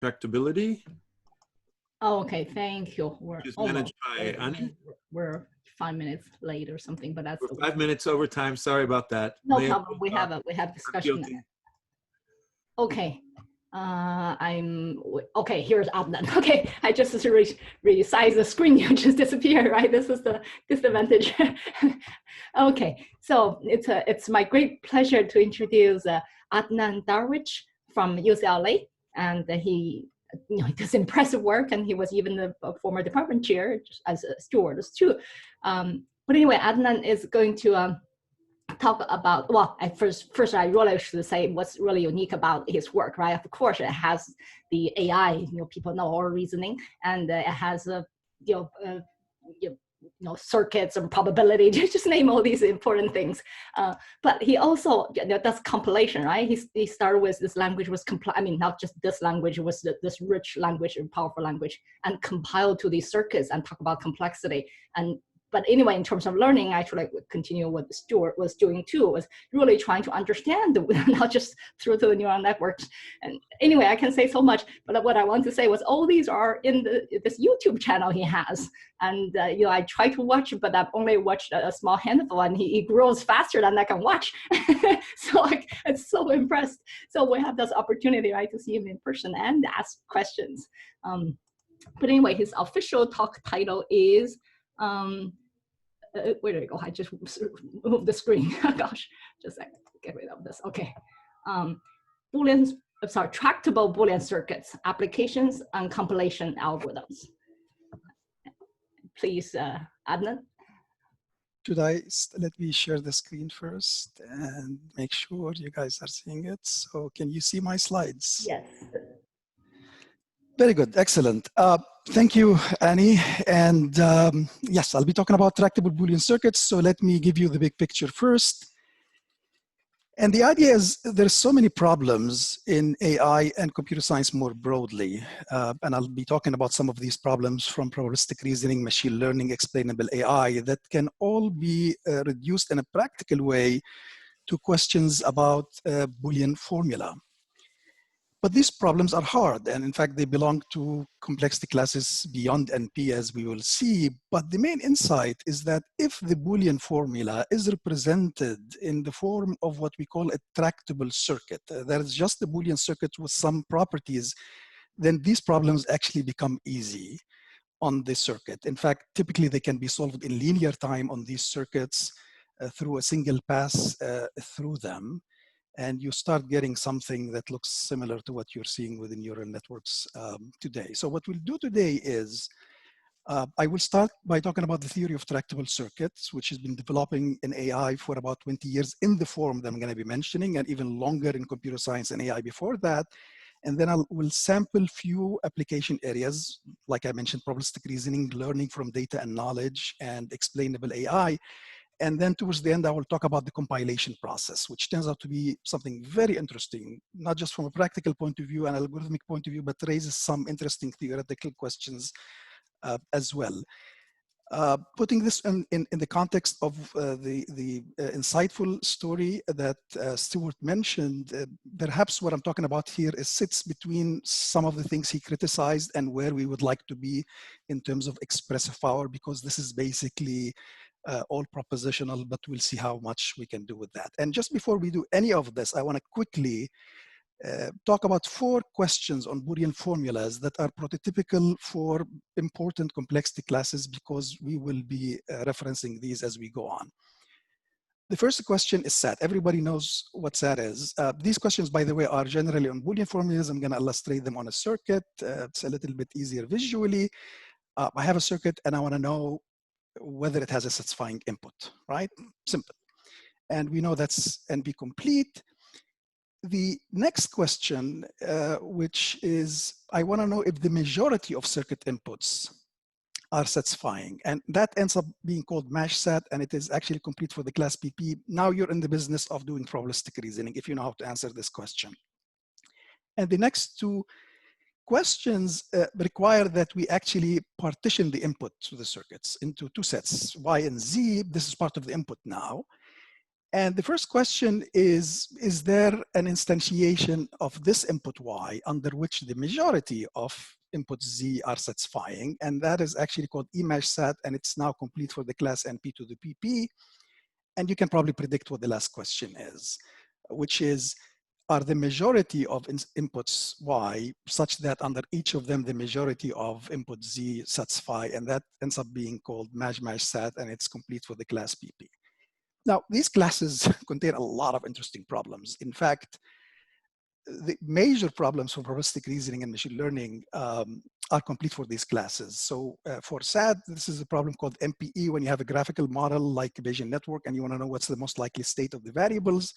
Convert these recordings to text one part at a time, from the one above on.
Tractability. Oh, okay, thank you. We're Which is almost, managed by Ani. we're 5 minutes late or something, but that's We're 5 minutes over time. Sorry about that. no problem. We have discussion. Okay. Okay, here's Adnan. Okay, I just resize the screen, you just disappear, right? This is the disadvantage. Okay, so it's my great pleasure to introduce Adnan Darwiche from UCLA, and he does impressive work, and he was even the former department chair as a steward too. But anyway, Adnan is going to talk about, well, first I really should say what's really unique about his work, right? Of course, it has the AI, people know all reasoning, and it has circuits and probability, just name all these important things. But he also does compilation, right? He started with this language was not just this language, was this rich language and powerful language, and compiled to these circuits and talk about complexity. But anyway, in terms of learning, actually continue what Stuart was doing too, was really trying to understand, not just through the neural networks. And anyway, I can say so much, but what I want to say was all these are in this YouTube channel he has. And I try to watch, but I've only watched a small handful, and he grows faster than I can watch. So I'm so impressed. So we have this opportunity, right, to see him in person and ask questions. But anyway, his official talk title is, where did it go? I just moved the screen. Gosh, just a second, get rid of this. Okay. Tractable Boolean circuits, applications and compilation algorithms. Please, Adnan. Let me share the screen first and make sure you guys are seeing it. So can you see my slides? Yes. Very good, excellent. Thank you, Annie. And yes, I'll be talking about tractable Boolean circuits. So let me give you the big picture first. And the idea is there's so many problems in AI and computer science more broadly. And I'll be talking about some of these problems from probabilistic reasoning, machine learning, explainable AI that can all be reduced in a practical way to questions about Boolean formula. But these problems are hard, and in fact, they belong to complexity classes beyond NP, as we will see. But the main insight is that if the Boolean formula is represented in the form of what we call a tractable circuit, that is just a Boolean circuit with some properties, then these problems actually become easy on the circuit. In fact, typically they can be solved in linear time on these circuits through a single pass through them. And you start getting something that looks similar to what you're seeing within neural networks today. So what we'll do today is, I will start by talking about the theory of tractable circuits, which has been developing in AI for about 20 years in the form that I'm going to be mentioning, and even longer in computer science and AI before that. And then we'll sample few application areas, like I mentioned, probabilistic reasoning, learning from data and knowledge, and explainable AI. And then towards the end, I will talk about the compilation process, which turns out to be something very interesting, not just from a practical point of view and algorithmic point of view, but raises some interesting theoretical questions as well. Putting this in the context of the insightful story that Stuart mentioned, perhaps what I'm talking about here sits between some of the things he criticized and where we would like to be in terms of expressive power, because this is basically all propositional, but we'll see how much we can do with that. And just before we do any of this, I want to quickly talk about 4 questions on Boolean formulas that are prototypical for important complexity classes, because we will be referencing these as we go on. The first question is SAT. Everybody knows what SAT is. These questions, by the way, are generally on Boolean formulas. I'm going to illustrate them on a circuit. It's a little bit easier visually. I have a circuit and I want to know whether it has a satisfying input, right? Simple. And we know that's NP complete. The next question, which is, I want to know if the majority of circuit inputs are satisfying. And that ends up being called MASH-SAT, and it is actually complete for the class PP. Now you're in the business of doing probabilistic reasoning if you know how to answer this question. And the next 2 questions require that we actually partition the input to the circuits into 2 sets, Y and Z. This is part of the input now. And the first question is there an instantiation of this input y under which the majority of inputs z are satisfying? And that is actually called emashsat, and it's now complete for the class np to the pp. And you can probably predict what the last question is, which is, are the majority of inputs y such that under each of them the majority of input z satisfy? And that ends up being called mashsat, and it's complete for the class pp. Now, these classes contain a lot of interesting problems. In fact, the major problems for probabilistic reasoning and machine learning are complete for these classes. So for SAT, this is a problem called MPE, when you have a graphical model like a Bayesian network and you want to know what's the most likely state of the variables.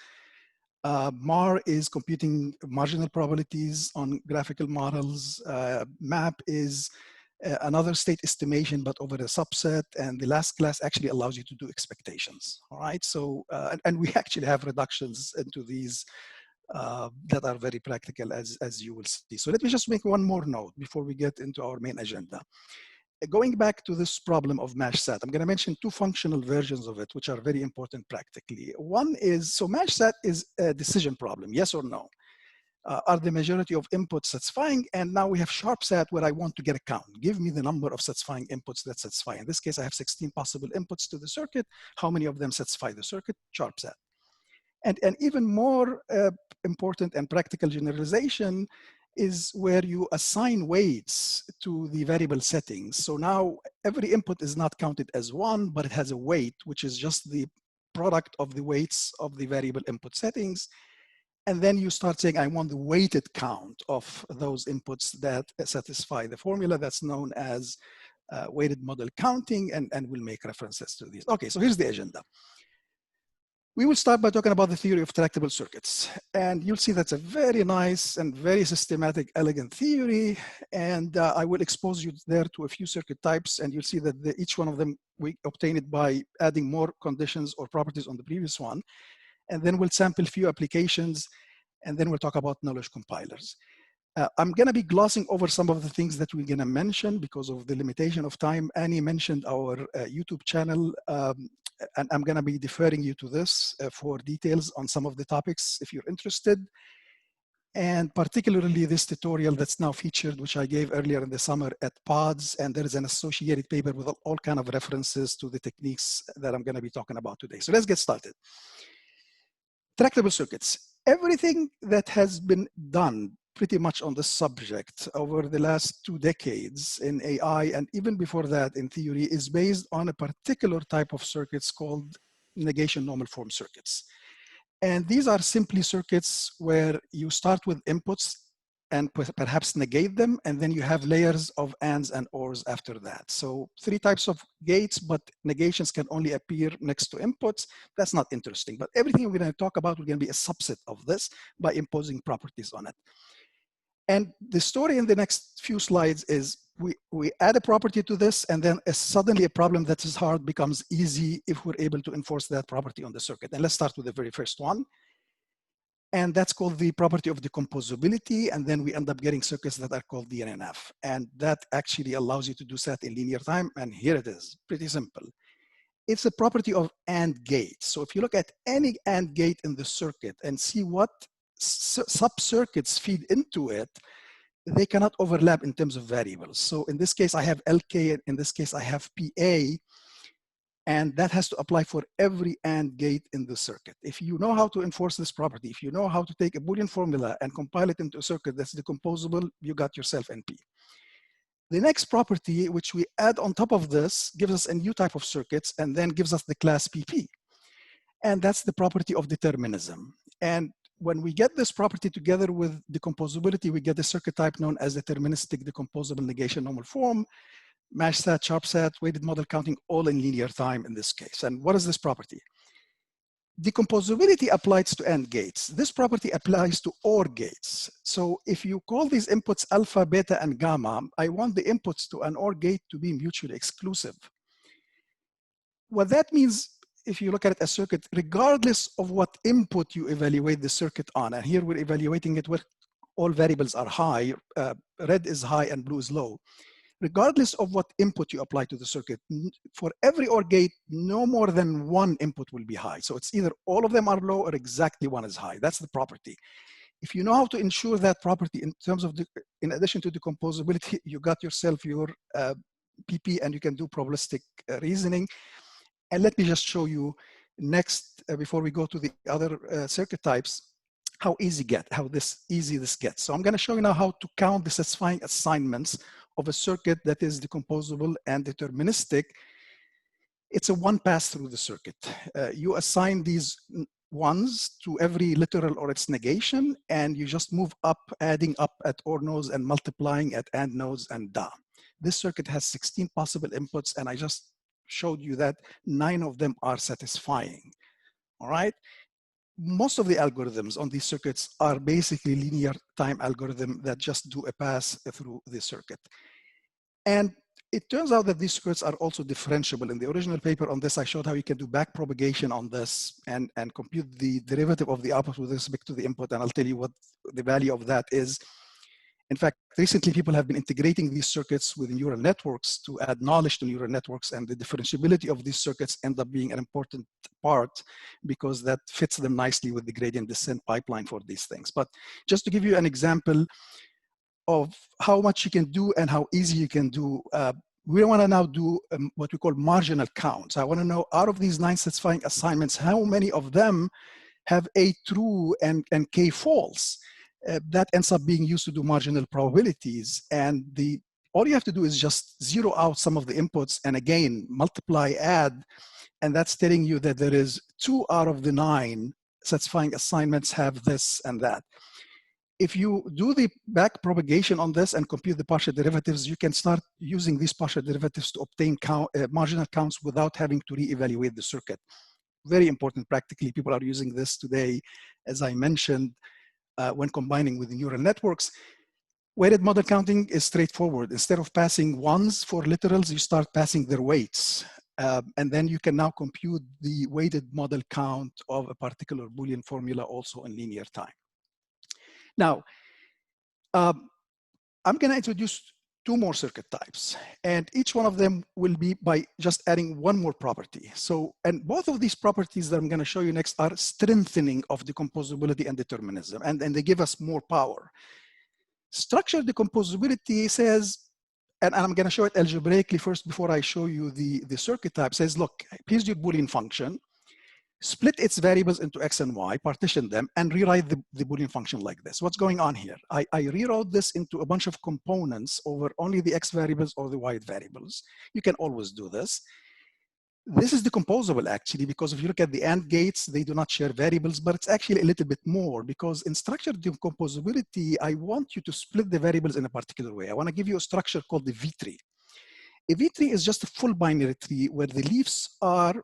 MAR is computing marginal probabilities on graphical models. MAP is another state estimation, but over a subset. And the last class actually allows you to do expectations. All right. So, and we actually have reductions into these that are very practical, as you will see. So let me just make one more note before we get into our main agenda. Going back to this problem of mashsat, I'm going to mention two functional versions of it, which are very important practically. One is, so mashsat is a decision problem, yes or no. Are the majority of inputs satisfying? And now we have sharpsat, where I want to get a count. Give me the number of satisfying inputs that satisfy. In this case, I have 16 possible inputs to the circuit. How many of them satisfy the circuit? Sharpsat. And even more important and practical generalization is where you assign weights to the variable settings. So now every input is not counted as one, but it has a weight, which is just the product of the weights of the variable input settings. And then you start saying, I want the weighted count of those inputs that satisfy the formula. That's known as weighted model counting, and we'll make references to these. Okay, so here's the agenda. We will start by talking about the theory of tractable circuits. And you'll see that's a very nice and very systematic, elegant theory. And I will expose you there to a few circuit types. And you'll see that each one of them, we obtain it by adding more conditions or properties on the previous one. And then we'll sample a few applications. And then we'll talk about knowledge compilers. I'm going to be glossing over some of the things that we're going to mention because of the limitation of time. Annie mentioned our YouTube channel. And I'm going to be deferring you to this for details on some of the topics if you're interested. And particularly this tutorial that's now featured, which I gave earlier in the summer at PODS. And there is an associated paper with all kind of references to the techniques that I'm going to be talking about today. So let's get started. Tractable circuits. Everything that has been done pretty much on this subject over the last 2 decades in AI, and even before that in theory, is based on a particular type of circuits called negation normal form circuits. And these are simply circuits where you start with inputs and perhaps negate them, and then you have layers of ands and ors after that. So 3 types of gates, but negations can only appear next to inputs. That's not interesting, but everything we're going to talk about, we're going to be a subset of this by imposing properties on it. And the story in the next few slides is we add a property to this, and then suddenly a problem that is hard becomes easy if we're able to enforce that property on the circuit. And let's start with the very first one. And that's called the property of decomposability. And then we end up getting circuits that are called d-DNNF. And that actually allows you to do SAT in linear time. And here it is, pretty simple. It's a property of AND gates. So if you look at any AND gate in the circuit and see what sub-circuits feed into it, they cannot overlap in terms of variables. So in this case, I have LK. In this case, I have PA. And that has to apply for every AND gate in the circuit. If you know how to enforce this property, if you know how to take a Boolean formula and compile it into a circuit that's decomposable, you got yourself NP. The next property, which we add on top of this, gives us a new type of circuits and then gives us the class PP. And that's the property of determinism. And when we get this property together with decomposability, we get a circuit type known as deterministic decomposable negation normal form, mashsat, sharpsat, weighted model counting, all in linear time in this case. And what is this property? Decomposability applies to AND gates. This property applies to OR gates. So if you call these inputs alpha, beta, and gamma, I want the inputs to an OR gate to be mutually exclusive. What that means, if you look at it as circuit, regardless of what input you evaluate the circuit on, and here we're evaluating it where all variables are high, red is high and blue is low. regardless of what input you apply to the circuit, for every OR gate, no more than one input will be high. So it's either all of them are low or exactly one is high. That's the property. If you know how to ensure that property in terms of, in addition to decomposability, you got yourself your PP and you can do probabilistic reasoning. And let me just show you next, before we go to the other circuit types, how easy this gets. So I'm going to show you now how to count the satisfying assignments of a circuit that is decomposable and deterministic. It's a one pass through the circuit. You assign these ones to every literal or its negation, and you just move up, adding up at OR nodes and multiplying at AND nodes and down. This circuit has 16 possible inputs, and I just showed you that 9 of them are satisfying. All right. Most of the algorithms on these circuits are basically linear time algorithm that just do a pass through the circuit. And it turns out that these circuits are also differentiable. In the original paper on this, I showed how you can do back propagation on this and compute the derivative of the output with respect to the input. And I'll tell you what the value of that is. In fact, recently people have been integrating these circuits with neural networks to add knowledge to neural networks, and the differentiability of these circuits end up being an important part because that fits them nicely with the gradient descent pipeline for these things. But just to give you an example of how much you can do and how easy you can do, we want to now do what we call marginal counts. I want to know, out of these 9 satisfying assignments, how many of them have A true and K false. That ends up being used to do marginal probabilities. And all you have to do is just zero out some of the inputs and again, multiply, add, and that's telling you that there is 2 out of the 9 satisfying assignments have this and that. If you do the back propagation on this and compute the partial derivatives, you can start using these partial derivatives to obtain marginal counts without having to reevaluate the circuit. Very important practically. People are using this today, as I mentioned, when combining with neural networks. Weighted model counting is straightforward. Instead of passing ones for literals, you start passing their weights. And then you can now compute the weighted model count of a particular Boolean formula also in linear time. Now, I'm going to introduce 2 more circuit types, and each one of them will be by just adding 1 more property. So, and both of these properties that I'm going to show you next are strengthening of decomposability and determinism, and they give us more power. Structured decomposability says, and I'm going to show it algebraically first before I show you the circuit type, says, look, here's your Boolean function. Split its variables into X and Y, partition them, and rewrite the Boolean function like this. What's going on here? I rewrote this into a bunch of components over only the X variables or the Y variables. You can always do this. This is decomposable actually, because if you look at the AND gates, they do not share variables, but it's actually a little bit more, because in structured decomposability, I want you to split the variables in a particular way. I want to give you a structure called the V tree. A V tree is just a full binary tree where the leaves are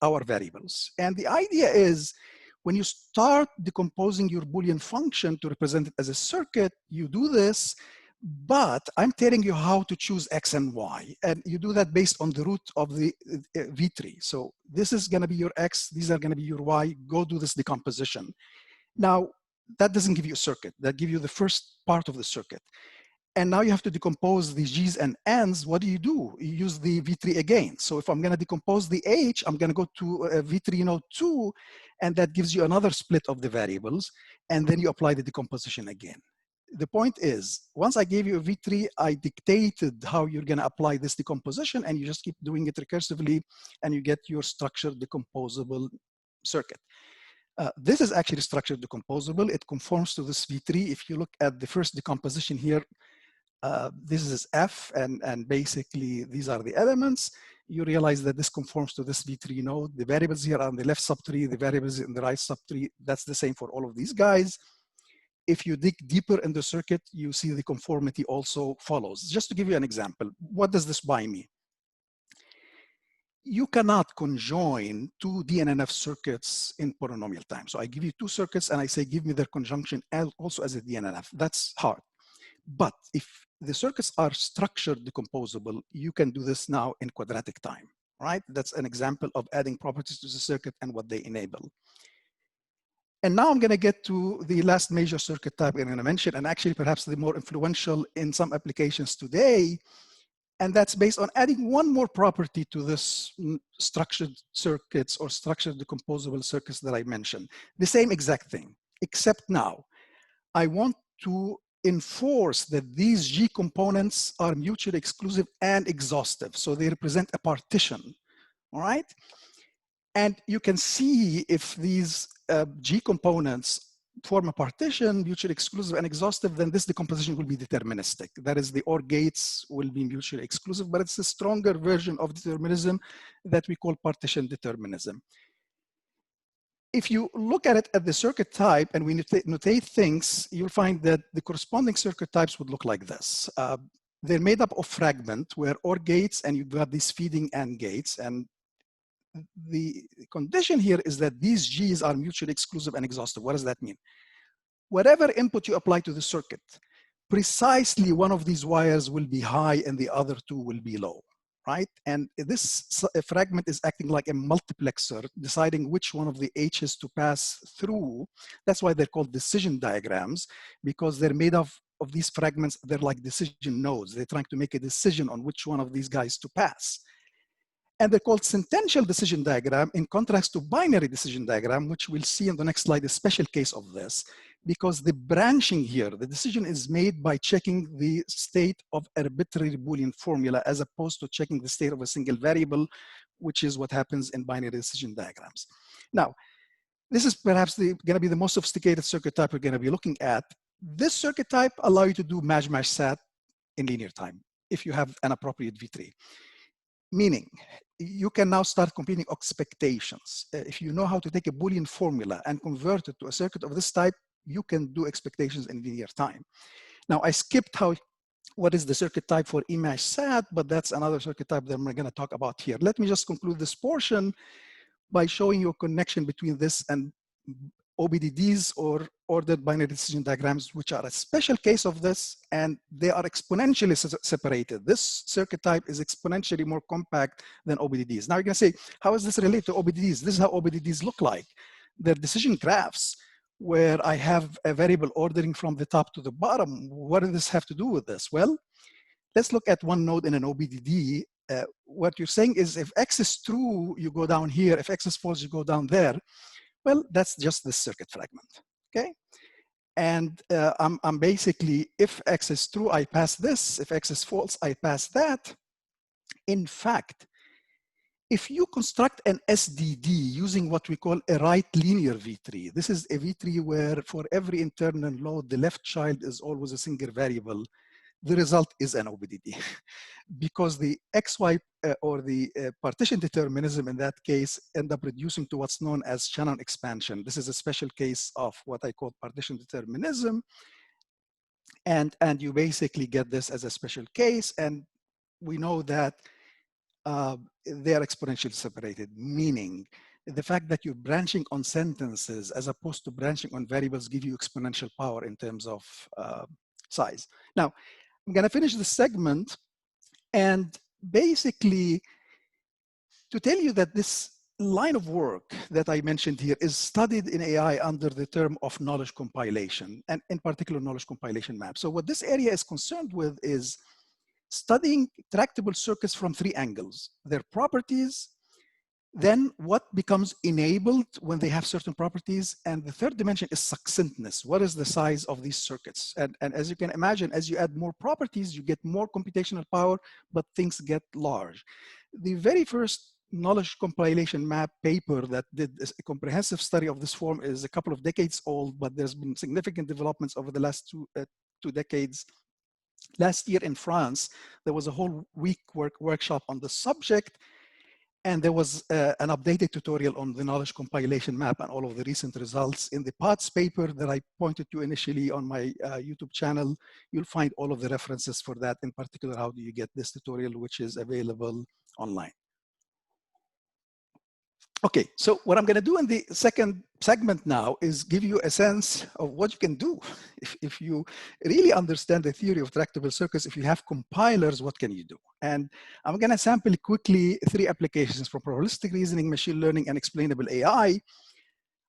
our variables. And the idea is, when you start decomposing your Boolean function to represent it as a circuit, you do this, but I'm telling you how to choose X and Y. And you do that based on the root of the V tree. So this is going to be your X, these are going to be your Y, go do this decomposition. Now, that doesn't give you a circuit, that gives you the first part of the circuit. And now you have to decompose the G's and N's. What do? You use the V tree again. So if I'm going to decompose the H, I'm going to go to V tree node 2, and that gives you another split of the variables. And then you apply the decomposition again. The point is, once I gave you a V tree, I dictated how you're going to apply this decomposition, and you just keep doing it recursively, and you get your structured decomposable circuit. This is actually structured decomposable. It conforms to this V tree. If you look at the first decomposition here, this is F, and basically these are the elements. You realize that this conforms to this V tree node. The variables here are on the left subtree, the variables in the right subtree. That's the same for all of these guys. If you dig deeper in the circuit, you see the conformity also follows. Just to give you an example, what does this buy me? You cannot conjoin 2 d-DNNF circuits in polynomial time. So I give you 2 circuits and I say, give me their conjunction also as a d-DNNF. That's hard. But if the circuits are structured decomposable, you can do this now in quadratic time, right? That's an example of adding properties to the circuit and what they enable. And now I'm going to get to the last major circuit type I'm going to mention, and actually perhaps the more influential in some applications today, And that's based on adding one more property to this structured circuits or structured decomposable circuits that I mentioned. The same exact thing, except now I want to enforce that these G components are mutually exclusive and exhaustive. So they represent a partition, all right? And you can see if these G components form a partition, mutually exclusive and exhaustive, then this decomposition will be deterministic. That is, the OR gates will be mutually exclusive, but it's a stronger version of determinism that we call partition determinism. If you look at it at the circuit type and we notate things, you'll find that the corresponding circuit types would look like this. They're made up of fragment where OR gates and you've got these feeding AND gates. And the condition here is that these G's are mutually exclusive and exhaustive. What does that mean? Whatever input you apply to the circuit, precisely one of these wires will be high and the other two will be low, right? And this fragment is acting like a multiplexer, deciding which one of the H's to pass through. That's why they're called decision diagrams, because they're made of these fragments. They're like decision nodes. They're trying to make a decision on which one of these guys to pass. And they're called sentential decision diagram in contrast to binary decision diagram, which we'll see in the next slide, a special case of this, because the branching here, the decision is made by checking the state of arbitrary Boolean formula as opposed to checking the state of a single variable, which is what happens in binary decision diagrams. Now, this is perhaps going to be the most sophisticated circuit type we're going to be looking at. This circuit type allows you to do match-match-sat in linear time if you have an appropriate V3. Meaning, you can now start computing expectations. If you know how to take a Boolean formula and convert it to a circuit of this type, you can do expectations in linear time. Now, I skipped what is the circuit type for image-sat, but that's another circuit type that we're going to talk about here. Let me just conclude this portion by showing you a connection between this and OBDDs, or ordered binary decision diagrams, which are a special case of this, and they are exponentially separated. This circuit type is exponentially more compact than OBDDs. Now you're going to say, how is this related to OBDDs? This is how OBDDs look like. They're decision graphs where I have a variable ordering from the top to the bottom. What does this have to do with this? Well, let's look at one node in an OBDD. What you're saying is if X is true, you go down here. If X is false, you go down there. Well, that's just this circuit fragment, okay? And I'm basically, if X is true, I pass this. If X is false, I pass that. In fact, if you construct an SDD using what we call a right linear V3, this is a V3 where for every internal load, the left child is always a single variable. The result is an OBDD because the XY or the partition determinism in that case end up reducing to what's known as Shannon expansion. This is a special case of what I call partition determinism. And you basically get this as a special case. And we know that they are exponentially separated, meaning the fact that you're branching on sentences as opposed to branching on variables give you exponential power in terms of size. Now, I'm going to finish this segment and basically to tell you that this line of work that I mentioned here is studied in AI under the term of knowledge compilation, and in particular knowledge compilation map. So what this area is concerned with is studying tractable circuits from three angles: their properties, then what becomes enabled when they have certain properties, and the third dimension is succinctness. What is the size of these circuits? And as you can imagine, as you add more properties, you get more computational power, but things get large. The very first knowledge compilation map paper that did a comprehensive study of this form is a couple of decades old, but there's been significant developments over the last two decades. Last year in France, there was a whole week workshop on the subject. And there was an updated tutorial on the knowledge compilation map and all of the recent results. In the POTS paper that I pointed to initially on my YouTube channel, you'll find all of the references for that. In particular, how do you get this tutorial, which is available online. Okay, so what I'm going to do in the second segment now is give you a sense of what you can do. If you really understand the theory of tractable circuits, if you have compilers, what can you do? And I'm going to sample quickly three applications from probabilistic reasoning, machine learning, and explainable AI.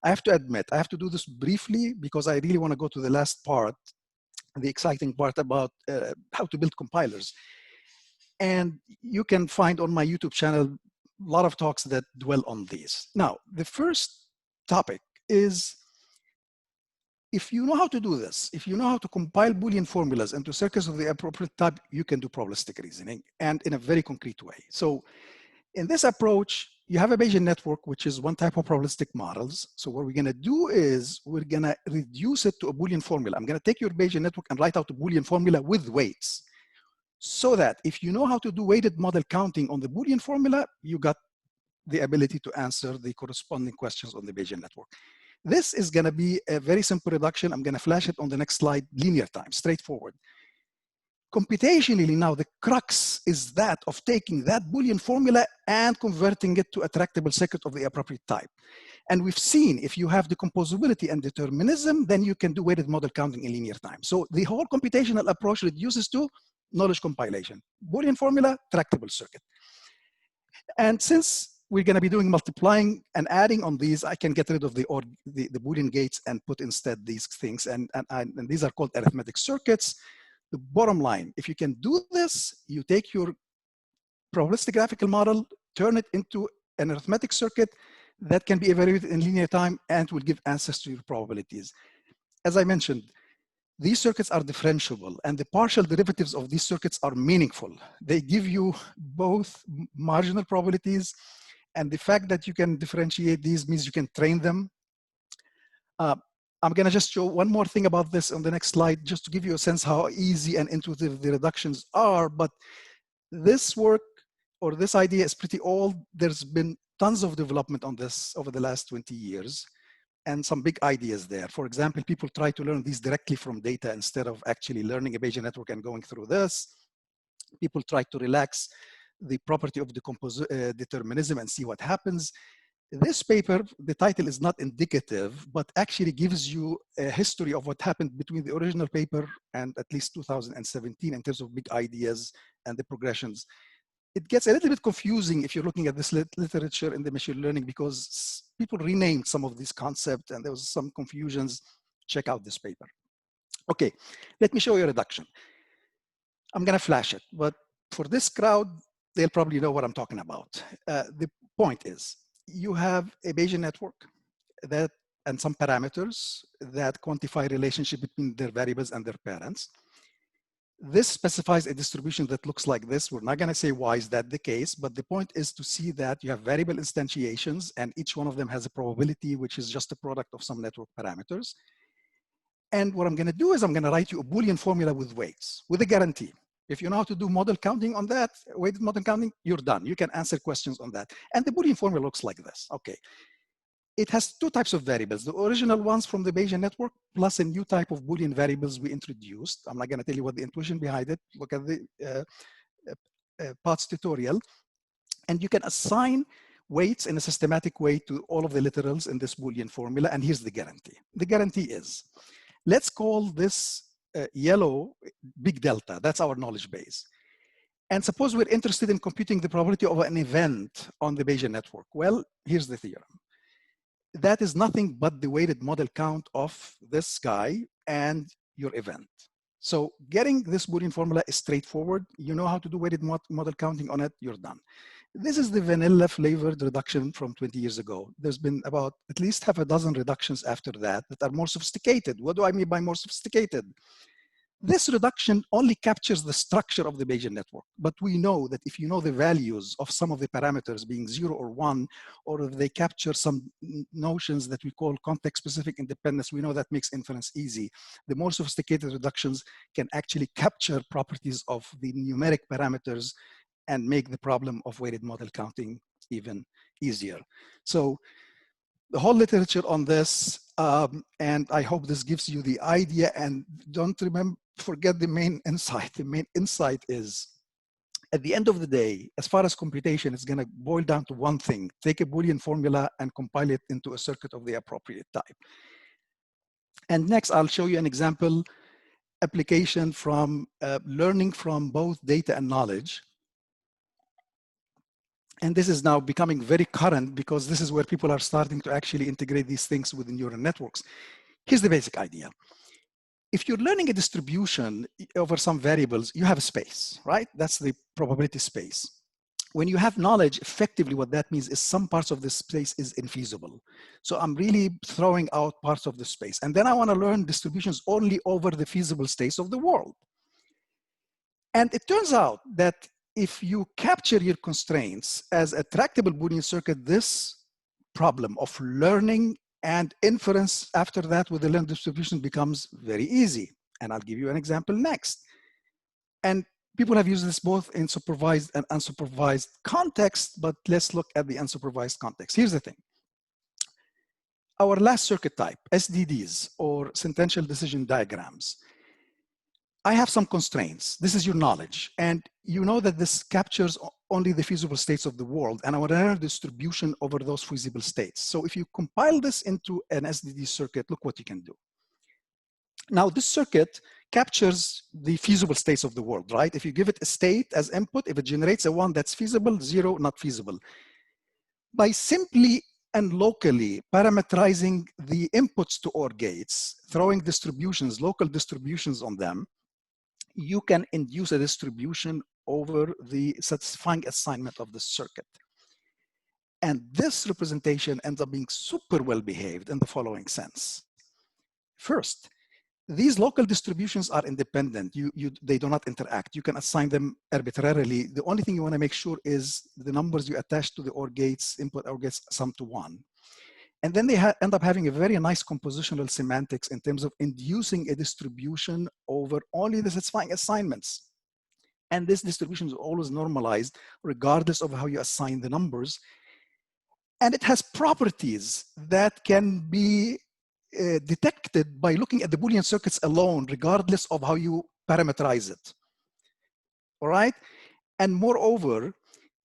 I have to admit, I have to do this briefly because I really want to go to the last part, the exciting part about how to build compilers. And you can find on my YouTube channel a lot of talks that dwell on these. Now, the first topic is, if you know how to do this, if you know how to compile Boolean formulas into circuits of the appropriate type, you can do probabilistic reasoning, and in a very concrete way. So in this approach, you have a Bayesian network, which is one type of probabilistic models. So what we're going to do is we're going to reduce it to a Boolean formula. I'm going to take your Bayesian network and write out a Boolean formula with weights, so that if you know how to do weighted model counting on the Boolean formula, you got the ability to answer the corresponding questions on the Bayesian network. This is going to be a very simple reduction. I'm going to flash it on the next slide. Linear time, straightforward. Computationally now, the crux is that of taking that Boolean formula and converting it to a tractable circuit of the appropriate type. And we've seen if you have decomposability and determinism, then you can do weighted model counting in linear time. So the whole computational approach reduces to knowledge compilation. Boolean formula, tractable circuit. And since we're going to be doing multiplying and adding on these, I can get rid of the Boolean gates and put instead these things. And these are called arithmetic circuits. The bottom line, if you can do this, you take your probabilistic graphical model, turn it into an arithmetic circuit that can be evaluated in linear time and will give answers to your probabilities. As I mentioned, these circuits are differentiable, and the partial derivatives of these circuits are meaningful. They give you both marginal probabilities, and the fact that you can differentiate these means you can train them. I'm going to just show one more thing about this on the next slide, just to give you a sense how easy and intuitive the reductions are. But this work, or this idea, is pretty old. There's been tons of development on this over the last 20 years, and some big ideas there. For example, people try to learn these directly from data instead of actually learning a Bayesian network and going through this. People try to relax the property of determinism and see what happens. This paper, the title is not indicative, but actually gives you a history of what happened between the original paper and at least 2017 in terms of big ideas and the progressions. It gets a little bit confusing if you're looking at this literature in the machine learning, because people renamed some of these concepts and there was some confusions. Check out this paper. Okay, let me show you a reduction. I'm going to flash it, but for this crowd, they'll probably know what I'm talking about. The point is, you have a Bayesian network that and some parameters that quantify relationship between their variables and their parents. This specifies a distribution that looks like this. We're not going to say why is that the case, but the point is to see that you have variable instantiations, and each one of them has a probability, which is just a product of some network parameters. And what I'm going to do is I'm going to write you a Boolean formula with weights, with a guarantee. If you know how to do model counting on that, weighted model counting, you're done. You can answer questions on that. And the Boolean formula looks like this. Okay. It has two types of variables, the original ones from the Bayesian network, plus a new type of Boolean variables we introduced. I'm not going to tell you what the intuition behind it. Look at the POTS tutorial. And you can assign weights in a systematic way to all of the literals in this Boolean formula. And here's the guarantee. The guarantee is, let's call this yellow big delta. That's our knowledge base. And suppose we're interested in computing the probability of an event on the Bayesian network. Well, here's the theorem. That is nothing but the weighted model count of this guy and your event. So getting this Boolean formula is straightforward. You know how to do weighted model counting on it, you're done. This is the vanilla flavored reduction from 20 years ago. There's been about at least half a dozen reductions after that that are more sophisticated. What do I mean by more sophisticated? This reduction only captures the structure of the Bayesian network, but we know that if you know the values of some of the parameters being 0 or 1, or if they capture some notions that we call context-specific independence, we know that makes inference easy. The more sophisticated reductions can actually capture properties of the numeric parameters and make the problem of weighted model counting even easier. So the whole literature on this, and I hope this gives you the idea, and don't forget the main insight. The main insight is, at the end of the day, as far as computation, it's going to boil down to one thing: take a Boolean formula and compile it into a circuit of the appropriate type. And next, I'll show you an example application from learning from both data and knowledge. And this is now becoming very current because this is where people are starting to actually integrate these things within neural networks. Here's the basic idea. if you're learning a distribution over some variables, you have a space, right? That's the probability space. When you have knowledge, effectively what that means is some parts of the space is infeasible. So I'm really throwing out parts of the space. And then I want to learn distributions only over the feasible states of the world. And it turns out that if you capture your constraints as a tractable Boolean circuit, this problem of learning and inference after that with the learned distribution becomes very easy. And I'll give you an example next. And people have used this both in supervised and unsupervised context, but let's look at the unsupervised context. Here's the thing. Our last circuit type, SDDs, or sentential decision diagrams. I have some constraints. This is your knowledge. And you know that this captures only the feasible states of the world, and I want to learn distribution over those feasible states. So if you compile this into an SDD circuit, look what you can do. Now, this circuit captures the feasible states of the world, right? If you give it a state as input, if it generates a 1 that's feasible, 0 not feasible. By simply and locally parameterizing the inputs to OR gates, throwing distributions, local distributions on them, you can induce a distribution over the satisfying assignment of the circuit. And this representation ends up being super well behaved in the following sense. First, these local distributions are independent. They do not interact. You can assign them arbitrarily. The only thing you want to make sure is the numbers you attach to the OR gates, input OR gates, sum to 1. And then they end up having a very nice compositional semantics in terms of inducing a distribution over only the satisfying assignments. And this distribution is always normalized regardless of how you assign the numbers. And it has properties that can be detected by looking at the Boolean circuits alone, regardless of how you parameterize it. All right? And moreover,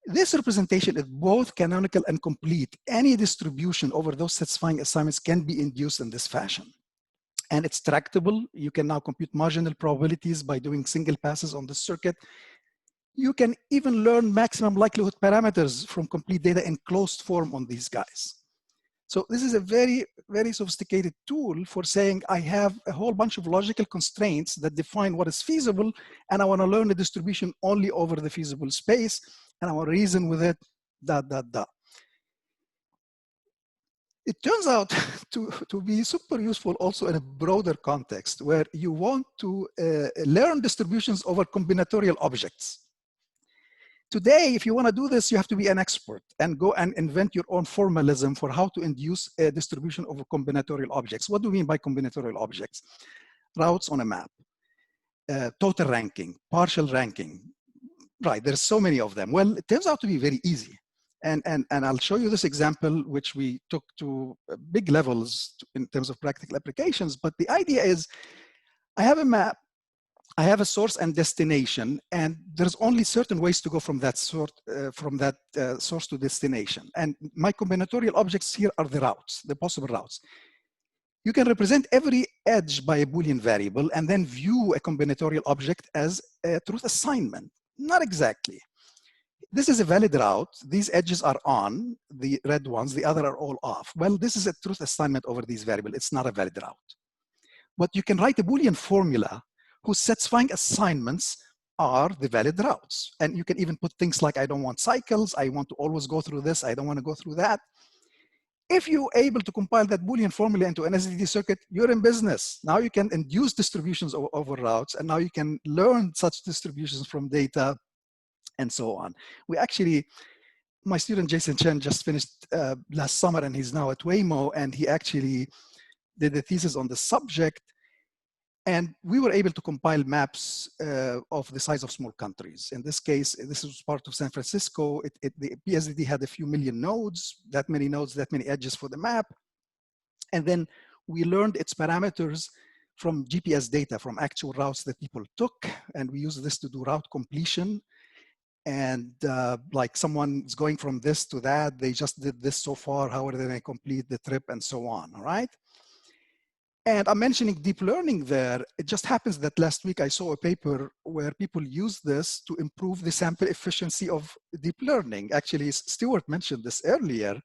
this representation is both canonical and complete. Any distribution over those satisfying assignments can be induced in this fashion. And it's tractable. You can now compute marginal probabilities by doing single passes on the circuit. You can even learn maximum likelihood parameters from complete data in closed form on these guys. So this is a very, very sophisticated tool for saying I have a whole bunch of logical constraints that define what is feasible, and I want to learn the distribution only over the feasible space, and I want to reason with it, It turns out to be super useful also in a broader context where you want to learn distributions over combinatorial objects. Today, if you want to do this, you have to be an expert and go and invent your own formalism for how to induce a distribution over combinatorial objects. What do we mean by combinatorial objects? Routes on a map, total ranking, partial ranking. Right, there's so many of them. Well, it turns out to be very easy. And I'll show you this example, which we took to big levels in terms of practical applications. But the idea is, I have a map, I have a source and destination, and there's only certain ways to go from that source to destination. And my combinatorial objects here are the routes, the possible routes. You can represent every edge by a Boolean variable and then view a combinatorial object as a truth assignment. Not exactly. This is a valid route. These edges are on, the red ones, the other are all off. Well, this is a truth assignment over these variables. It's not a valid route. But you can write a Boolean formula whose satisfying assignments are the valid routes. And you can even put things like, I don't want cycles, I want to always go through this, I don't want to go through that. If you're able to compile that Boolean formula into an SDD circuit, you're in business. Now you can induce distributions over routes, and now you can learn such distributions from data and so on. We actually, my student Jason Chen just finished last summer, and he's now at Waymo, and he actually did a thesis on the subject. And we were able to compile maps of the size of small countries. In this case, this was part of San Francisco. The PSDD had a few million nodes, that many nodes, that many edges for the map. And then we learned its parameters from GPS data, from actual routes that people took. And we used this to do route completion. And like someone's going from this to that, they just did this so far, how are they going to complete the trip and so on, all right? And I'm mentioning deep learning there. It just happens that last week I saw a paper where people use this to improve the sample efficiency of deep learning. Actually, Stuart mentioned this earlier.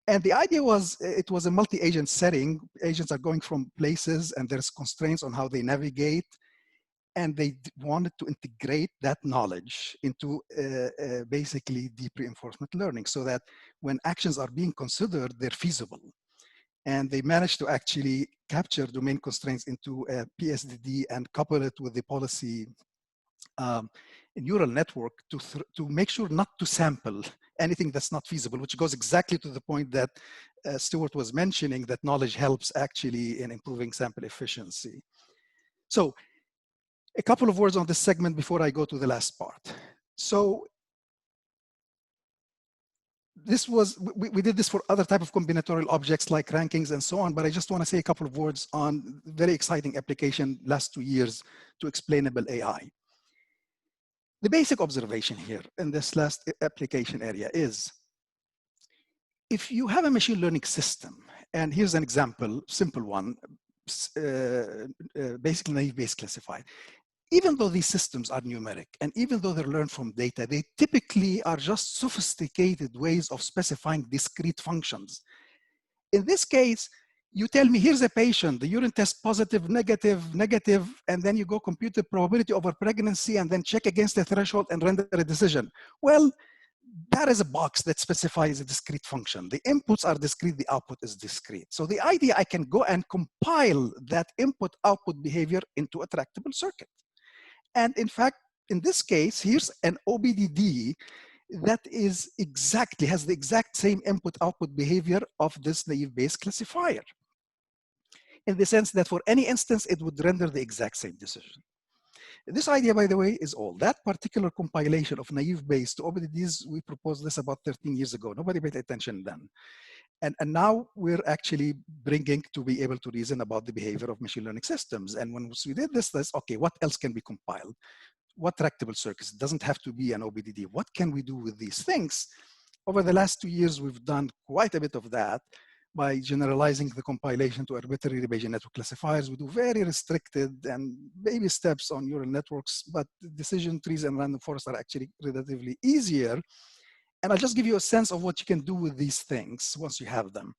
And the idea was, it was a multi-agent setting. Agents are going from places and there's constraints on how they navigate. And they wanted to integrate that knowledge into basically deep reinforcement learning so that when actions are being considered, they're feasible. And they managed to actually capture domain constraints into a PSDD and couple it with the policy neural network to make sure not to sample anything that's not feasible, which goes exactly to the point that Stuart was mentioning, that knowledge helps actually in improving sample efficiency. So a couple of words on this segment before I go to the last part. So this was, we did this for other type of combinatorial objects like rankings and so on, but I just want to say a couple of words on very exciting application last 2 years to explainable AI. The basic observation here in this last application area is, if you have a machine learning system, and here's an example, simple one, basically naive Bayes classified. Even though these systems are numeric, and even though they're learned from data, they typically are just sophisticated ways of specifying discrete functions. In this case, you tell me, here's a patient, the urine test positive, negative, negative, and then you go compute the probability over pregnancy and then check against the threshold and render a decision. Well, that is a box that specifies a discrete function. The inputs are discrete, the output is discrete. So the idea, I can go and compile that input-output behavior into a tractable circuit. And in fact, in this case, here's an OBDD that is exactly, has the exact same input-output behavior of this naive Bayes classifier, in the sense that for any instance, it would render the exact same decision. This idea, by the way, is old. That particular compilation of naive Bayes to OBDDs, we proposed this about 13 years ago. Nobody paid attention then. And now we're actually bringing to be able to reason about the behavior of machine learning systems. And when we did this, okay, what else can be compiled? What tractable circuits? It doesn't have to be an OBDD. What can we do with these things? Over the last 2 years, we've done quite a bit of that by generalizing the compilation to arbitrary Bayesian network classifiers. We do very restricted and baby steps on neural networks, but decision trees and random forests are actually relatively easier. And I'll just give you a sense of what you can do with these things once you have them.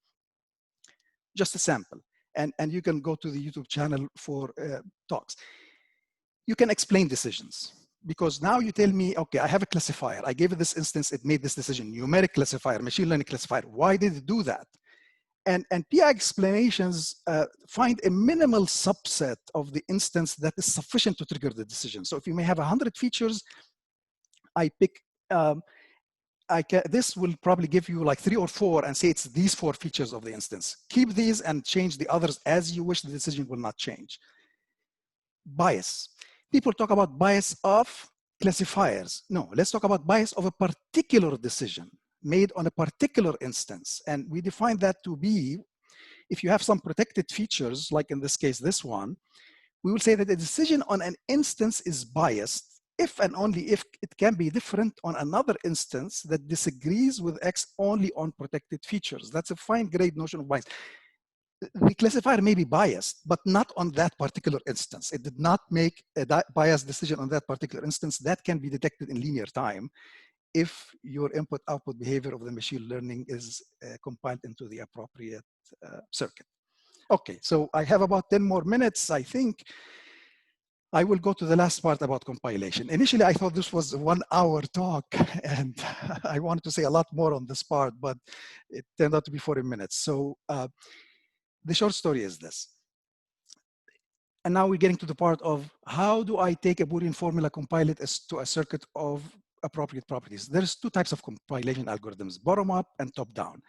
Just a sample. And you can go to the YouTube channel for talks. You can explain decisions. Because now you tell me, okay, I have a classifier. I gave it this instance, it made this decision. Numeric classifier, machine learning classifier. Why did it do that? And PI explanations find a minimal subset of the instance that is sufficient to trigger the decision. So if you may have 100 features, I pick, this will probably give you like 3 or 4 and say it's these 4 features of the instance. Keep these and change the others as you wish, the decision will not change. Bias. People talk about bias of classifiers. No, let's talk about bias of a particular decision made on a particular instance. And we define that to be, if you have some protected features, like in this case, this one, we will say that a decision on an instance is biased if and only if it can be different on another instance that disagrees with X only on protected features. That's a fine-grained notion of bias. The classifier may be biased, but not on that particular instance. It did not make a biased decision on that particular instance. That can be detected in linear time if your input-output behavior of the machine learning is compiled into the appropriate circuit. Okay, so I have about 10 more minutes, I think. I will go to the last part about compilation. Initially, I thought this was a 1-hour talk, and I wanted to say a lot more on this part, but it turned out to be 40 minutes. So the short story is this. And now we're getting to the part of how do I take a Boolean formula, compile it to a circuit of appropriate properties. There's 2 types of compilation algorithms, bottom-up and top-down.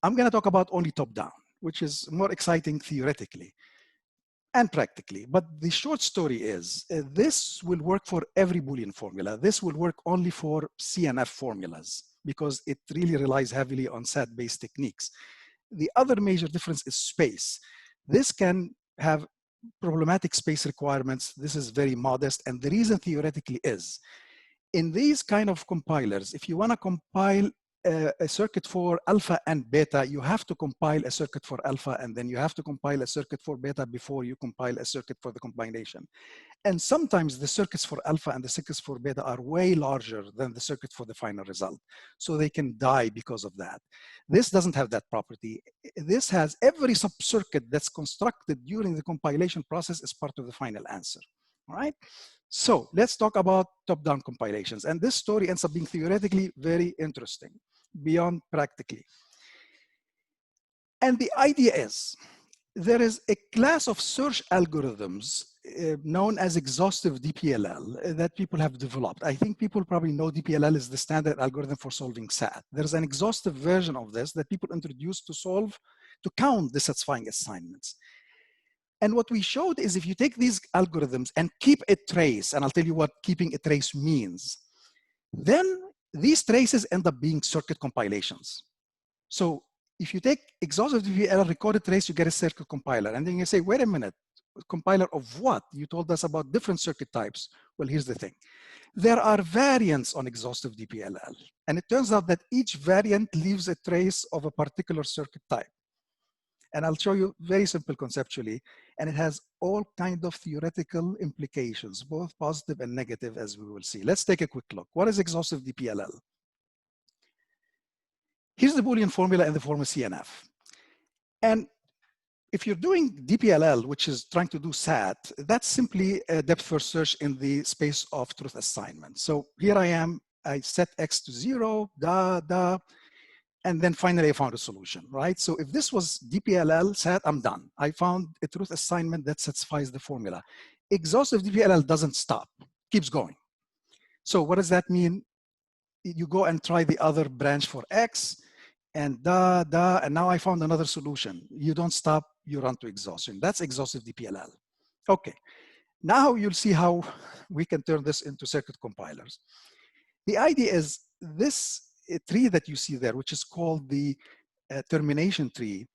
I'm going to talk about only top-down, which is more exciting theoretically and practically. But the short story is this will work for every Boolean formula. This will work only for CNF formulas because it really relies heavily on SAT-based techniques. The other major difference is space. This can have problematic space requirements. This is very modest. And the reason theoretically is, in these kind of compilers, if you want to compile a circuit for alpha and beta, you have to compile a circuit for alpha, and then you have to compile a circuit for beta before you compile a circuit for the combination. And sometimes the circuits for alpha and the circuits for beta are way larger than the circuit for the final result. So they can die because of that. This doesn't have that property. This has every subcircuit that's constructed during the compilation process as part of the final answer. All right? So let's talk about top-down compilations. And this story ends up being theoretically very interesting, beyond practically. And the idea is, there is a class of search algorithms known as exhaustive DPLL that people have developed. I think people probably know DPLL is the standard algorithm for solving SAT. There's an exhaustive version of this that people introduced to count the satisfying assignments. And what we showed is if you take these algorithms and keep a trace, and I'll tell you what keeping a trace means, then these traces end up being circuit compilations. So if you take exhaustive DPLL recorded trace, you get a circuit compiler. And then you say, wait a minute, compiler of what? You told us about different circuit types. Well, here's the thing. There are variants on exhaustive DPLL. And it turns out that each variant leaves a trace of a particular circuit type. And I'll show you very simple conceptually. And it has all kinds of theoretical implications, both positive and negative, as we will see. Let's take a quick look. What is exhaustive DPLL? Here's the Boolean formula in the form of CNF. And if you're doing DPLL, which is trying to do SAT, that's simply a depth first search in the space of truth assignment. So here I am, I set X to 0, and then finally I found a solution, right? So if this was DPLL SAT, I'm done. I found a truth assignment that satisfies the formula. Exhaustive DPLL doesn't stop, keeps going. So what does that mean? You go and try the other branch for X, and and now I found another solution. You don't stop, you run to exhaustion. That's exhaustive DPLL. Okay, now you'll see how we can turn this into circuit compilers. The idea is this tree that you see there, which is called the termination tree,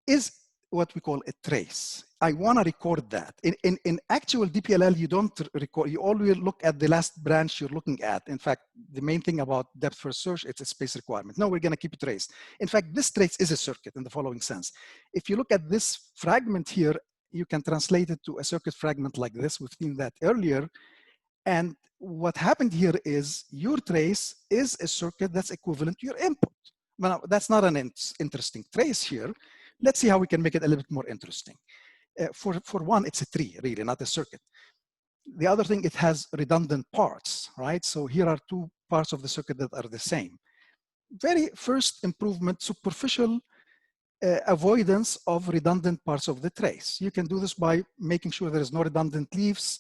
is what we call a trace. I want to record that. In actual DPLL, you don't record, you always look at the last branch you're looking at. In fact, the main thing about depth first search, it's a space requirement. No, we're going to keep a trace. In fact, this trace is a circuit in the following sense. If you look at this fragment here, you can translate it to a circuit fragment like this. We've seen that earlier. And what happened here is your trace is a circuit that's equivalent to your input. Well, that's not an interesting trace here. Let's see how we can make it a little bit more interesting. For one, it's a tree, really, not a circuit. The other thing, it has redundant parts, right? So here are two parts of the circuit that are the same. Very first improvement, superficial avoidance of redundant parts of the trace. You can do this by making sure there is no redundant leaves,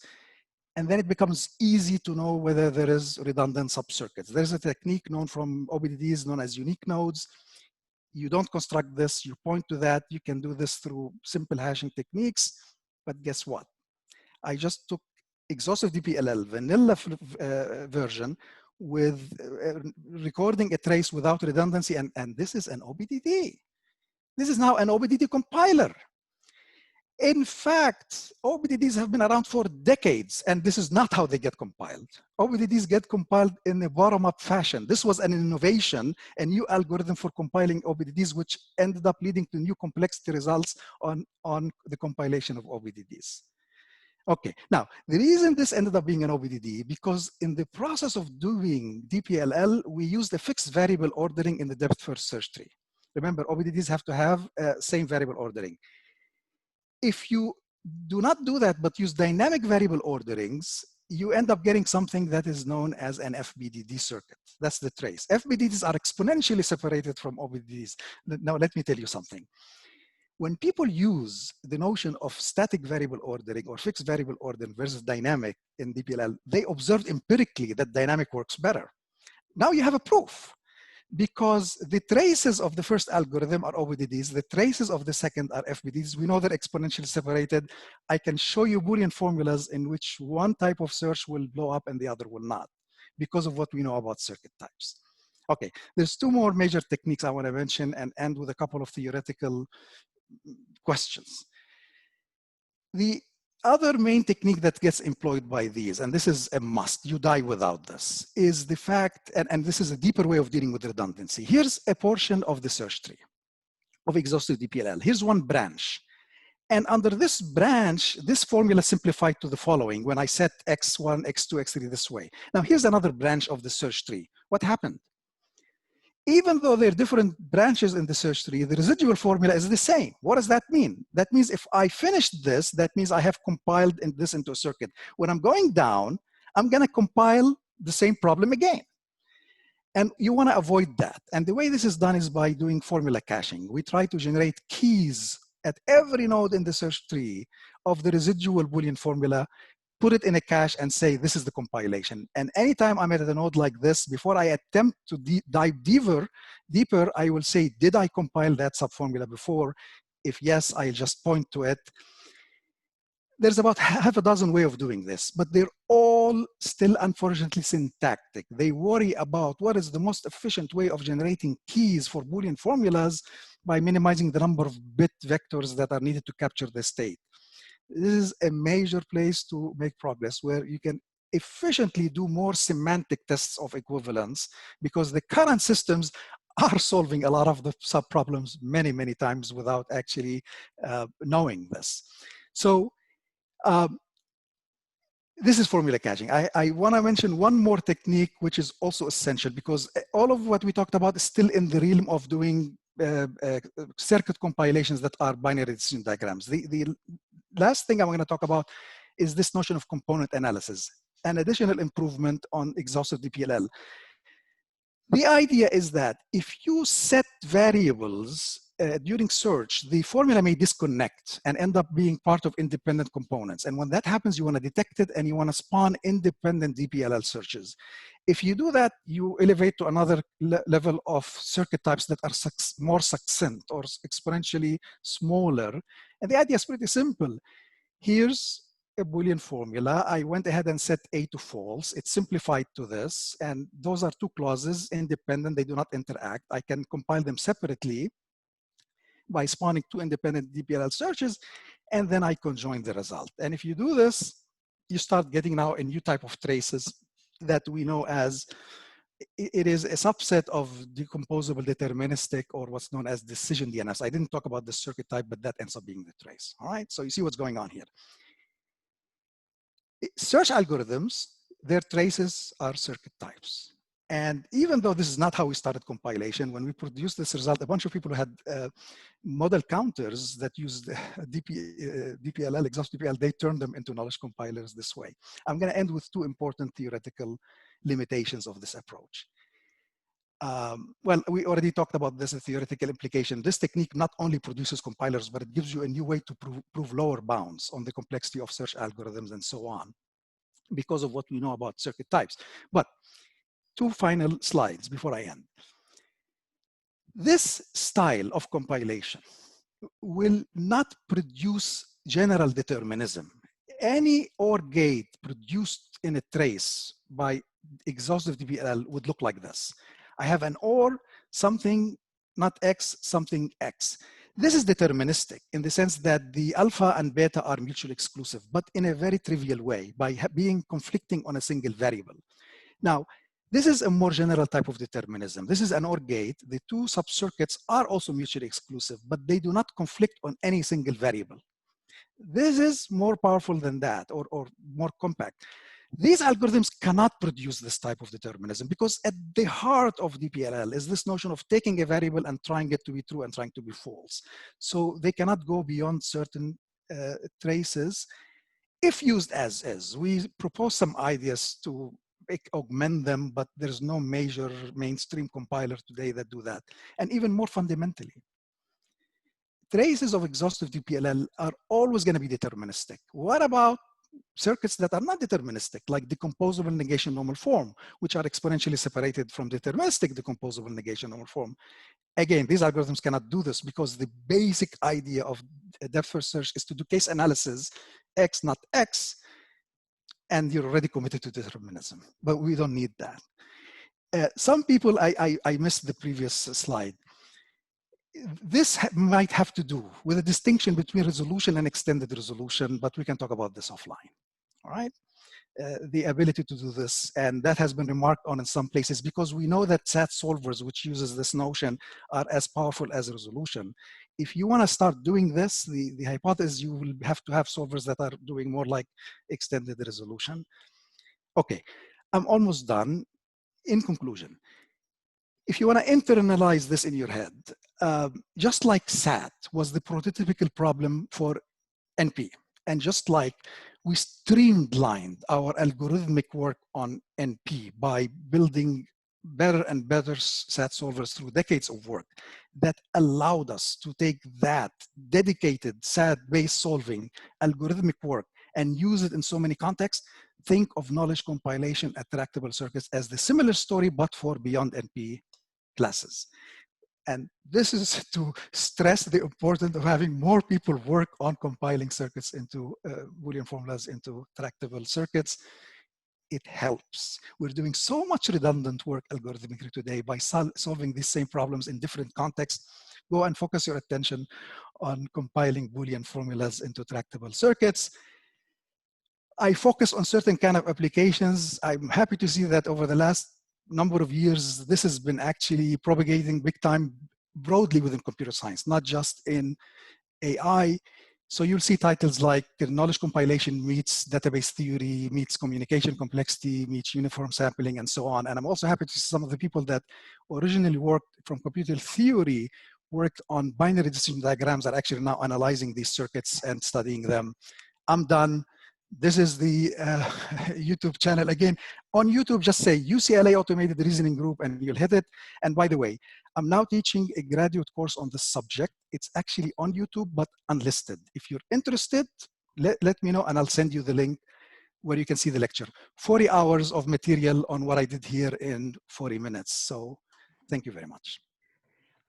and then it becomes easy to know whether there is redundant subcircuits. There's a technique known from OBDDs known as unique nodes. You don't construct this, you point to that. You can do this through simple hashing techniques, but guess what? I just took exhaustive DPLL vanilla version with recording a trace without redundancy, and this is an OBDD. This is now an OBDD compiler. In fact, OBDDs have been around for decades, and this is not how they get compiled. OBDDs get compiled in a bottom-up fashion. This was an innovation, a new algorithm for compiling OBDDs, which ended up leading to new complexity results on the compilation of OBDDs. Okay, now, the reason this ended up being an OBDD, because in the process of doing DPLL, we used a fixed variable ordering in the depth first search tree. Remember, OBDDs have to have same variable ordering. If you do not do that, but use dynamic variable orderings, you end up getting something that is known as an FBDD circuit. That's the trace. FBDDs are exponentially separated from OBDDs. Now, let me tell you something. When people use the notion of static variable ordering or fixed variable ordering versus dynamic in DPLL, they observed empirically that dynamic works better. Now you have a proof. Because the traces of the first algorithm are OBDDs, the traces of the second are FBDs. We know they're exponentially separated. I can show you Boolean formulas in which one type of search will blow up and the other will not, because of what we know about circuit types. Okay, there's two more major techniques I want to mention and end with a couple of theoretical questions. The other main technique that gets employed by these, and this is a must, you die without this, is the fact, and this is a deeper way of dealing with redundancy. Here's a portion of the search tree of exhaustive DPLL. Here's one branch. And under this branch, this formula simplified to the following when I set x1, x2, x3 this way. Now here's another branch of the search tree. What happened? Even though there are different branches in the search tree, the residual formula is the same. What does that mean? That means if I finish this, that means I have compiled this into a circuit. When I'm going down, I'm gonna compile the same problem again. And you wanna avoid that. And the way this is done is by doing formula caching. We try to generate keys at every node in the search tree of the residual Boolean formula, put it in a cache and say, this is the compilation. And anytime I'm at a node like this, before I attempt to dive deeper, I will say, did I compile that subformula before? If yes, I'll just point to it. There's about half a dozen ways of doing this, but they're all still, unfortunately, syntactic. They worry about what is the most efficient way of generating keys for Boolean formulas by minimizing the number of bit vectors that are needed to capture the state. This is a major place to make progress where you can efficiently do more semantic tests of equivalence, because the current systems are solving a lot of the sub-problems many, many times without actually knowing this. So this is formula caching. I want to mention one more technique, which is also essential, because all of what we talked about is still in the realm of doing circuit compilations that are binary decision diagrams. The last thing I'm going to talk about is this notion of component analysis, an additional improvement on exhaustive DPLL. The idea is that if you set variables during search, the formula may disconnect and end up being part of independent components. And when that happens, you want to detect it and you want to spawn independent DPLL searches. If you do that, you elevate to another level of circuit types that are more succinct or exponentially smaller. And the idea is pretty simple. Here's a Boolean formula. I went ahead and set A to false. It's simplified to this. And those are two clauses, independent. They do not interact. I can compile them separately by spawning two independent DPLL searches, and then I conjoin the result. And if you do this, you start getting now a new type of traces that we know as, it is a subset of decomposable deterministic, or what's known as decision DNNFs. I didn't talk about the circuit type, but that ends up being the trace. All right, so you see what's going on here. Search algorithms, their traces are circuit types. And even though this is not how we started compilation, when we produced this result, a bunch of people who had model counters that used DPLL, exhaustive DPLL, they turned them into knowledge compilers this way. I'm going to end with two important theoretical limitations of this approach. Well, we already talked about this, a theoretical implication. This technique not only produces compilers, but it gives you a new way to prove lower bounds on the complexity of search algorithms and so on, because of what we know about circuit types. But two final slides before I end. This style of compilation will not produce general determinism. Any OR gate produced in a trace by exhaustive DPLL would look like this. I have an OR, something not X, something X. This is deterministic in the sense that the alpha and beta are mutually exclusive, but in a very trivial way, by being conflicting on a single variable. Now, this is a more general type of determinism. This is an OR gate. The two subcircuits are also mutually exclusive, but they do not conflict on any single variable. This is more powerful than that, or more compact. These algorithms cannot produce this type of determinism, because at the heart of DPLL is this notion of taking a variable and trying it to be true and trying to be false. So they cannot go beyond certain traces if used as is. We propose some ideas to augment them, but there's no major mainstream compiler today that do that. And even more fundamentally, traces of exhaustive DPLL are always going to be deterministic. What about circuits that are not deterministic, like decomposable negation normal form, which are exponentially separated from deterministic decomposable negation normal form? Again, these algorithms cannot do this, because the basic idea of depth first search is to do case analysis, X not X, and you're already committed to determinism, but we don't need that. Some people, I missed the previous slide. This might have to do with a distinction between resolution and extended resolution, but we can talk about this offline, all right? the ability to do this. And that has been remarked on in some places because we know that SAT solvers, which uses this notion, are as powerful as resolution. If you want to start doing this, the hypothesis, you will have to have solvers that are doing more like extended resolution. Okay, I'm almost done. In conclusion, if you want to internalize this in your head, just like SAT was the prototypical problem for NP, and just like we streamlined our algorithmic work on NP by building better and better SAT solvers through decades of work that allowed us to take that dedicated SAT-based solving algorithmic work and use it in so many contexts, think of knowledge compilation at tractable circuits as the similar story, but for beyond NP classes. And this is to stress the importance of having more people work on compiling circuits into Boolean formulas into tractable circuits. It helps. We're doing so much redundant work algorithmically today by solving these same problems in different contexts. Go and focus your attention on compiling Boolean formulas into tractable circuits. I focus on certain kind of applications. I'm happy to see that over the last number of years, this has been actually propagating big time broadly within computer science, not just in AI. So you'll see titles like knowledge compilation meets database theory, meets communication complexity, meets uniform sampling, and so on. And I'm also happy to see some of the people that originally worked from computer theory worked on binary decision diagrams are actually now analyzing these circuits and studying them. I'm done. This is the YouTube channel. Again, on YouTube, just say UCLA Automated Reasoning Group and you'll hit it. And by the way, I'm now teaching a graduate course on this subject. It's actually on YouTube, but unlisted. If you're interested, let me know and I'll send you the link where you can see the lecture. 40 hours of material on what I did here in 40 minutes. So thank you very much.